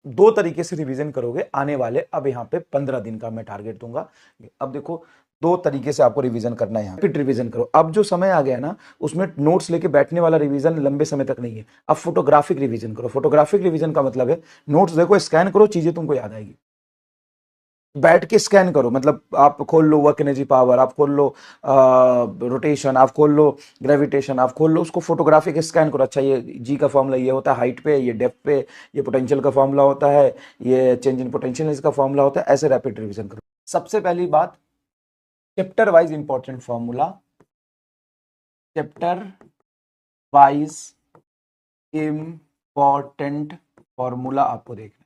दो तरीके से रिवीजन करोगे आने वाले, अब यहाँ पे 15 दिन का मैं टारगेट दूंगा। अब देखो दो तरीके से आपको रिवीजन करना है, यहाँ रैपिड रिवीजन करो। अब जो समय आ गया ना, उसमें नोट्स लेके बैठने वाला रिवीजन लंबे समय तक नहीं है, अब फोटोग्राफिक रिवीजन करो। फोटोग्राफिक रिवीजन का मतलब है नोट्स देखो, स्कैन करो, चीजें तुमको याद आएगी। बैठ के स्कैन करो, मतलब आप खोल लो वर्क एनर्जी पावर, आप खोल लो रोटेशन, आप खोल लो ग्रेविटेशन, आप खोल लो, उसको फोटोग्राफिक स्कैन करो। अच्छा ये जी का फॉर्मूला ये होता है हाइट पे, ये डेप्थ पे, ये पोटेंशियल का फॉर्मूला होता है, ये चेंज इन पोटेंशियल इसका फॉर्मूला होता है। ऐसे रैपिड रिवीजन करो। सबसे पहली बात, chapter wise important formula, chapter wise important formula आपको देखना,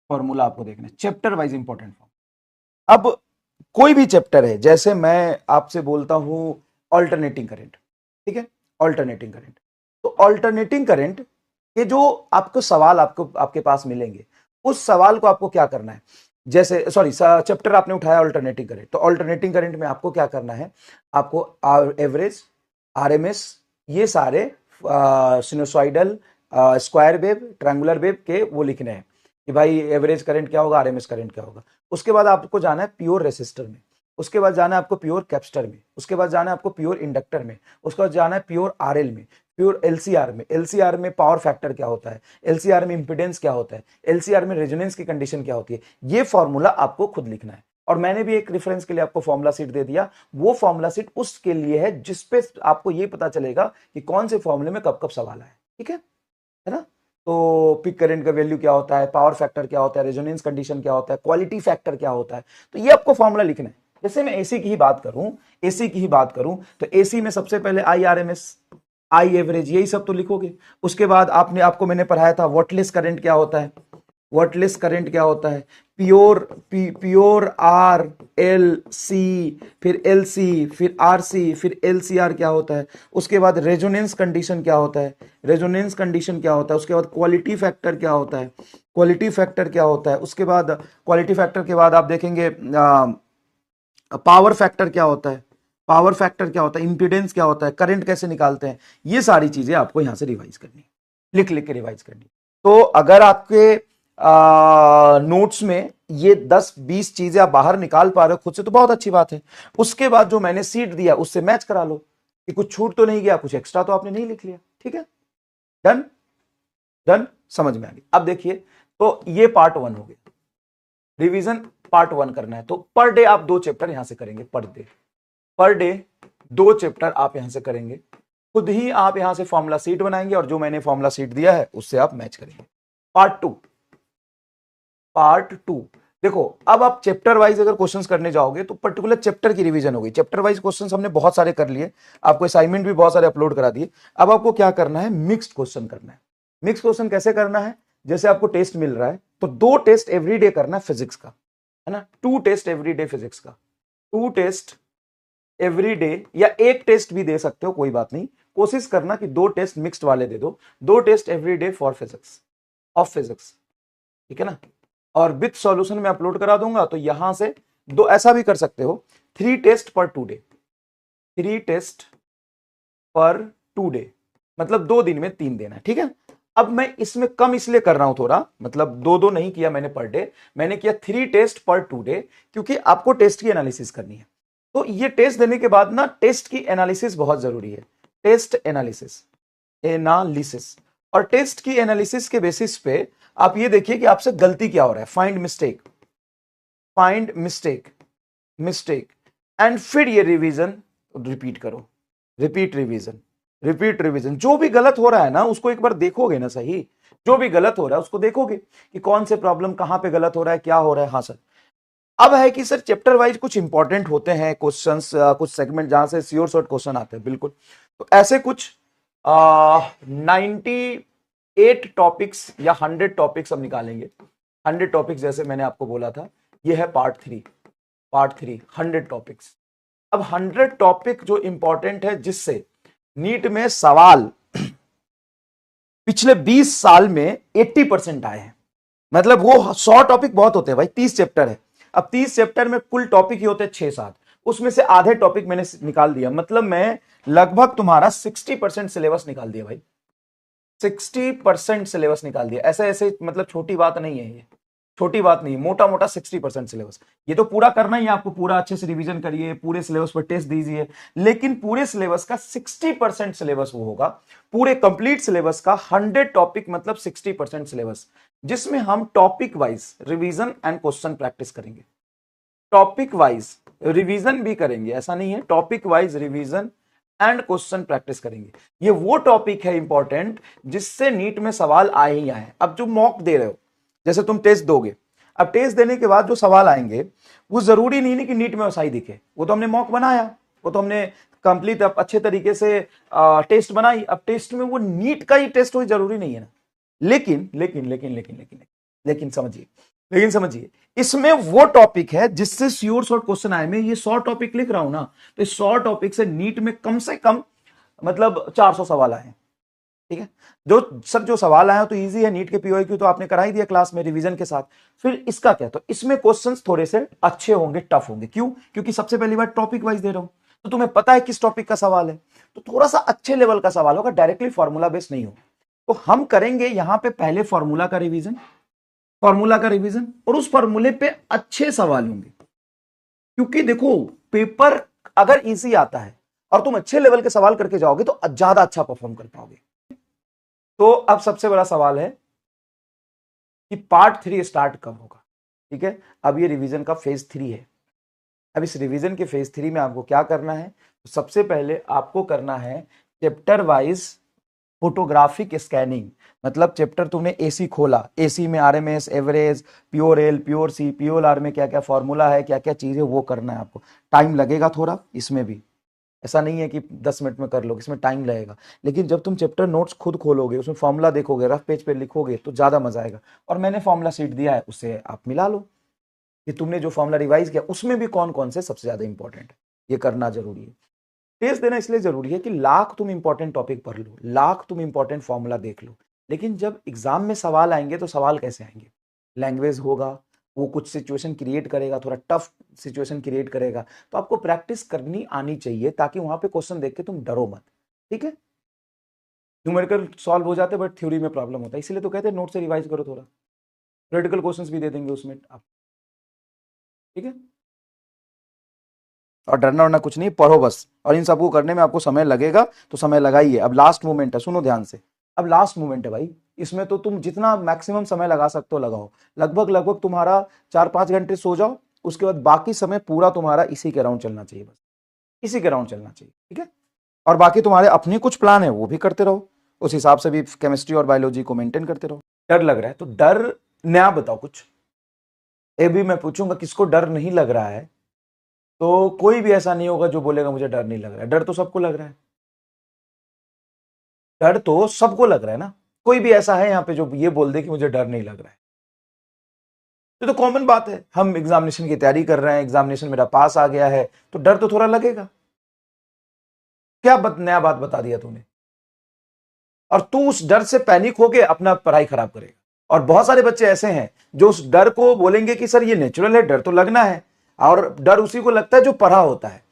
फॉर्मूला आपको देखना, चैप्टर वाइज इंपॉर्टेंट फॉर्मूला। अब कोई भी चैप्टर है, जैसे मैं आपसे बोलता हूं ऑल्टरनेटिंग करंट, ठीक है, ऑल्टरनेटिंग करंट, तो ऑल्टरनेटिंग करंट के जो आपको सवाल आपको आपके पास मिलेंगे, उस सवाल को आपको क्या करना है, जैसे सॉरी चैप्टर आपने उठाया ऑल्टरनेटिंग करंट, तो ऑल्टरनेटिंग करंट में आपको क्या करना है, आपको एवरेज, आरएमएस, ये सारे sinusoidal, square wave, triangular wave के वो लिखने हैं कि भाई एवरेज करंट क्या होगा, आरएमएस करंट क्या होगा। उसके बाद आपको जाना है प्योर रेसिस्टर में, उसके बाद जाना है आपको प्योर कैपेसिटर में, उसके बाद जाना है आपको प्योर इंडक्टर में, उसके बाद जाना है प्योर आरएल में, प्योर एलसीआर में। एलसीआर में पावर फैक्टर क्या होता है, एलसीआर में इंपीडेंस क्या होता है, एलसीआर में रेजोनेंस की कंडीशन क्या होती है, ये फॉर्मूला आपको खुद लिखना है। और मैंने भी एक रेफरेंस के लिए आपको फॉर्मूला शीट दे दिया, वो फॉर्मूला शीट उसके लिए है जिसपे आपको ये पता चलेगा कि कौन से फॉर्मूले में कब कब सवाल आए, ठीक है ना। तो पिक करंट का वैल्यू क्या होता है, पावर फैक्टर क्या होता है, रेजोनेंस कंडीशन क्या होता है, क्वालिटी फैक्टर क्या होता है, तो ये आपको फॉर्मूला लिखना है। जैसे मैं एसी की ही बात करूं, एसी की ही बात करूं, तो एसी में सबसे पहले आई आरएमएस, आई एवरेज, यही सब तो लिखोगे। उसके बाद आपको मैंने पढ़ाया था वॉटलेस करंट क्या होता है, वॉटलेस करंट क्या होता है, pure pure R L C, फिर एल सी, फिर आर सी, फिर एल सी आर क्या होता है। उसके बाद रेजोनेंस कंडीशन क्या होता है, रेजोनेंस कंडीशन क्या होता है। उसके बाद क्वालिटी फैक्टर क्या होता है, क्वालिटी फैक्टर क्या होता है। उसके बाद क्वालिटी फैक्टर के बाद आप देखेंगे पावर फैक्टर क्या होता है, पावर फैक्टर क्या होता है, इंपीडेंस क्या होता है, करंट कैसे निकालते हैं। ये सारी चीजें आपको यहां से रिवाइज करनी, लिख लिख के रिवाइज करनी। तो अगर आपके नोट्स में ये 10-20 चीजें आप बाहर निकाल पा रहे हो खुद से, तो बहुत अच्छी बात है। उसके बाद जो मैंने सीट दिया उससे मैच करा लो कि कुछ छूट तो नहीं गया, कुछ एक्स्ट्रा तो आपने नहीं लिख लिया, ठीक है। डन, डन, समझ में आ गई। अब देखिए, तो ये पार्ट 1 हो गया, रिवीजन पार्ट 1 करना है। तो पर डे आप 2 चैप्टर यहां से करेंगे, पर डे 2 चैप्टर आप यहां से करेंगे। खुद ही आप यहां से फॉर्मूला सीट बनाएंगे और जो मैंने फॉर्मूला सीट दिया है उससे आप मैच करेंगे। पार्ट 2 देखो, अब आप चैप्टर वाइज अगर क्वेश्चंस करने जाओगे तो पर्टिकुलर चैप्टर की रिवीजन होगी। चैप्टर वाइज क्वेश्चंस हमने बहुत सारे कर लिए, आपको असाइनमेंट भी बहुत सारे अपलोड करा दिए। अब आपको क्या करना है, मिक्स्ड क्वेश्चन करना है। मिक्स क्वेश्चन कैसे करना है, जैसे आपको टेस्ट मिल रहा है तो 2 टेस्ट एवरीडे करना है फिजिक्स का, है ना, 2 टेस्ट एवरीडे फिजिक्स का, 2 टेस्ट एवरीडे, या 1 टेस्ट भी दे सकते हो, कोई बात नहीं। कोशिश करना कि 2 टेस्ट मिक्स्ड वाले दे दो, 2 test everyday for physics, of physics, ठीक है ना। और विथ सॉल्यूशन में अपलोड करा दूंगा, तो यहां से दो ऐसा भी कर सकते हो, 3 टेस्ट पर 2 डे, 3 टेस्ट पर 2 डे, मतलब 2 दिन में 3 देना है, ठीक है। अब मैं इसमें कम इसलिए कर रहा हूं थोड़ा, मतलब 2-2 नहीं किया मैंने पर डे, मैंने किया 3 टेस्ट पर 2 डे, क्योंकि आपको टेस्ट की एनालिसिस करनी है। तो ये टेस्ट देने के बाद ना टेस्ट की एनालिसिस बहुत जरूरी है, टेस्ट एनालिसिस, एनालिसिस। और टेस्ट की एनालिसिस के बेसिस पे आप ये देखिए कि आपसे गलती क्या हो रहा है, find mistake, find mistake, mistake, and फिर ये रिवीजन रिपीट करो, रिपीट रिवीजन, रिपीट रिवीजन। जो भी गलत हो रहा है ना उसको एक बार देखोगे ना, सही, जो भी गलत हो रहा है उसको देखोगे कि कौन से प्रॉब्लम कहां पे गलत हो रहा है, क्या हो रहा है। हाँ सर, अब है कि सर चैप्टर वाइज कुछ इंपॉर्टेंट होते हैं क्वेश्चंस, कुछ सेगमेंट जहां से श्योर शॉर्ट क्वेश्चन आते हैं, बिल्कुल। तो ऐसे कुछ 98 टॉपिक्स या 100 टॉपिक्स हम निकालेंगे, 100 टॉपिक्स जैसे मैंने आपको बोला था। ये है पार्ट 3, पार्ट 3 100 टॉपिक्स। अब 100 टॉपिक जो इंपॉर्टेंट है, जिससे नीट में सवाल पिछले 20 साल में 80% आए हैं। मतलब वो 100 टॉपिक बहुत होते हैं भाई, 30 चैप्टर है। अब 30 चैप्टर में कुल टॉपिक ही होते हैं 6-7, उसमें से आधे टॉपिक मैंने निकाल दिया, मतलब मैं लगभग तुम्हारा 60% सिलेबस निकाल दिया भाई। 60% सिलेबस निकाल दिया। ऐसे ऐसे मतलब छोटी बात नहीं है, ये छोटी बात नहीं है, मोटा मोटा 60% सिलेबस। ये तो पूरा करना ही है आपको, पूरा अच्छे से रिवीजन करिए, पूरे सिलेबस पर टेस्ट दीजिए, लेकिन पूरे सिलेबस का 60% सिलेबस वो होगा, पूरे कंप्लीट सिलेबस का 100 टॉपिक मतलब 60% सिलेबस, जिसमें हम topic wise revision and question practice करेंगे। टॉपिक वाइज रिवीजन भी करेंगे, ऐसा नहीं है, topic wise revision and question practice करेंगे। ये वो टॉपिक है इंपॉर्टेंट जिससे नीट में सवाल आए ही आए। अब जो मॉक दे रहे हो, जैसे तुम टेस्ट दोगे, अब टेस्ट देने के बाद जो सवाल आएंगे वो जरूरी नहीं है कि नीट में वैसा ही दिखे, वो तो हमने मॉक बनाया, वो तो हमने कंप्लीट अच्छे तरीके से टेस्ट बनाई। अब टेस्ट में वो नीट का ही टेस्ट हो जरूरी नहीं है ना। लेकिन लेकिन लेकिन लेकिन लेकिन लेकिन समझिए, लेकिन समझिए, इसमें वो टॉपिक है जिससे श्योर शॉर्ट क्वेश्चन आए। मैं ये 100 टॉपिक लिख रहा हूं ना, तो इस 100 टॉपिक से नीट में कम से कम मतलब 400 सवाल आए। ठीक है, जो सर जो सवाल आए तो इजी है, नीट के पीओक्यू तो आपने करा ही दिया क्लास में रिवीजन के साथ। फिर इसका क्या, तो इसमें क्वेश्चंस थोड़े से अच्छे होंगे, टफ होंगे। क्यों? क्योंकि सबसे पहली बार टॉपिक वाइज दे रहा हूं, तो तुम्हें पता है किस टॉपिक का सवाल है, तो थोड़ा सा अच्छे लेवल का सवाल होगा, डायरेक्टली फॉर्मूला बेस्ड नहीं होगा। तो हम करेंगे यहां पे पहले फॉर्मूला का रिवीजन, फॉर्मूला का रिवीजन, और उस फॉर्मूले पे अच्छे सवाल होंगे। क्योंकि देखो, पेपर अगर इजी आता है और तुम अच्छे लेवल के सवाल करके जाओगे तो ज्यादा अच्छा परफॉर्म कर पाओगे। तो अब सबसे बड़ा सवाल है कि पार्ट 3 स्टार्ट कब होगा। ठीक है, अब ये रिवीजन का फेज 3 है। अब इस रिवीजन के फेज 3 में आपको क्या करना है, तो सबसे पहले आपको करना है चैप्टर वाइज फोटोग्राफिक स्कैनिंग। मतलब चैप्टर तुमने एसी खोला, एसी में RMS, average, pure L, pure C, pure R में क्या क्या फॉर्मूला है, क्या क्या चीज है, वो करना है आपको। टाइम लगेगा थोड़ा इसमें भी, ऐसा नहीं है कि 10 मिनट में कर लोगे, इसमें टाइम लगेगा। लेकिन जब तुम चैप्टर नोट्स खुद खोलोगे, उसमें फॉर्मूला देखोगे, रफ पेज पे लिखोगे, तो ज्यादा मजा आएगा। और मैंने फॉर्मूला शीट दिया है, उससे आप मिला लो कि तुमने जो फॉर्मूला रिवाइज किया उसमें भी कौन कौन से सबसे ज्यादा इंपॉर्टेंट है। ये करना जरूरी है। टेस्ट देना इसलिए जरूरी है कि लाख तुम इंपॉर्टेंट टॉपिक पढ़ लो, लाख तुम इंपॉर्टेंट फॉर्मूला देख लो, लेकिन जब एग्जाम में सवाल आएंगे तो सवाल कैसे आएंगे? लैंग्वेज होगा, वो कुछ सिचुएशन क्रिएट करेगा, थोड़ा टफ सिचुएशन क्रिएट करेगा, तो आपको प्रैक्टिस करनी आनी चाहिए, ताकि वहां पे क्वेश्चन देख के तुम डरो मत। ठीक है, न्यूमेरिकल सॉल्व हो जाते बट थ्योरी में प्रॉब्लम होता है, इसलिए तो कहते हैं नोट से रिवाइज करो थोड़ा, थ्योरेटिकल क्वेश्चंस भी दे देंगे उसमें आप। ठीक है, और डरना वरना कुछ नहीं, पढ़ो बस। और इन सबको करने में आपको समय लगेगा तो समय लगाइए। अब लास्ट मोमेंट है, सुनो ध्यान से, अब लास्ट मोमेंट है भाई, इसमें तो तुम जितना मैक्सिमम समय लगा सकते हो लगाओ। लगभग लगभग तुम्हारा 4-5 घंटे सो जाओ, उसके बाद बाकी समय पूरा तुम्हारा इसी के राउंड चलना चाहिए, बस इसी के राउंड चलना चाहिए। ठीक है, और बाकी तुम्हारे अपने कुछ प्लान है वो भी करते रहो, उस हिसाब से भी केमिस्ट्री और बायोलॉजी को मेंटेन करते रहो। डर लग रहा है तो डर नया बताओ कुछ। ये भी मैं पूछूंगा किसको डर नहीं लग रहा है, तो कोई भी ऐसा नहीं होगा जो बोलेगा मुझे डर नहीं लग रहा है। डर तो सबको लग रहा है, डर तो सबको लग रहा है ना। कोई भी ऐसा है यहाँ पे जो ये बोल दे कि मुझे डर नहीं लग रहा है? ये तो कॉमन बात है। हम एग्जामिनेशन की तैयारी कर रहे हैं, एग्जामिनेशन मेरा पास आ गया है, तो डर तो थोड़ा लगेगा। क्या नया बात बता दिया तूने, और तू उस डर से पैनिक होके अपना पढ़ाई खराब करेगा। और बहुत सारे बच्चे ऐसे हैं जो उस डर को बोलेंगे कि सर ये नेचुरल है, डर तो लगना है, और डर उसी को लगता है जो पढ़ा होता है।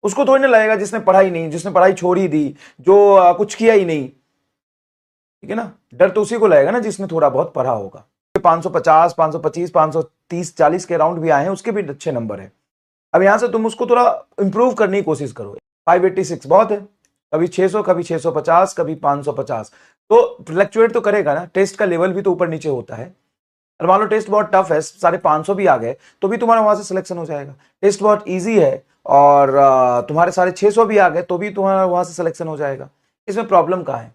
उसको थोड़ी ना लगेगा जिसने पढ़ाई नहीं, जिसने पढ़ाई छोड़ ही दी, जो कुछ किया ही नहीं। ठीक है ना, डर तो उसी को लगेगा ना जिसने थोड़ा बहुत पढ़ा होगा। 550, 525, 530, 40 के राउंड भी आए हैं, उसके भी अच्छे नंबर है। अब यहां से तुम उसको थोड़ा इंप्रूव करने की कोशिश करो। 586 बहुत है, कभी 600, कभी 650, कभी 550, तो फ्लक्चुएट तो करेगा ना। टेस्ट का लेवल भी तो ऊपर नीचे होता है। और मान लो टेस्ट बहुत टफ है, 550 भी आ गए, तो भी तुम्हारा वहां से सिलेक्शन हो जाएगा। टेस्ट बहुत इजी है और तुम्हारे 650 भी आ गए, तो भी तुम्हारा वहां से सिलेक्शन हो जाएगा। इसमें प्रॉब्लम कहाँ है?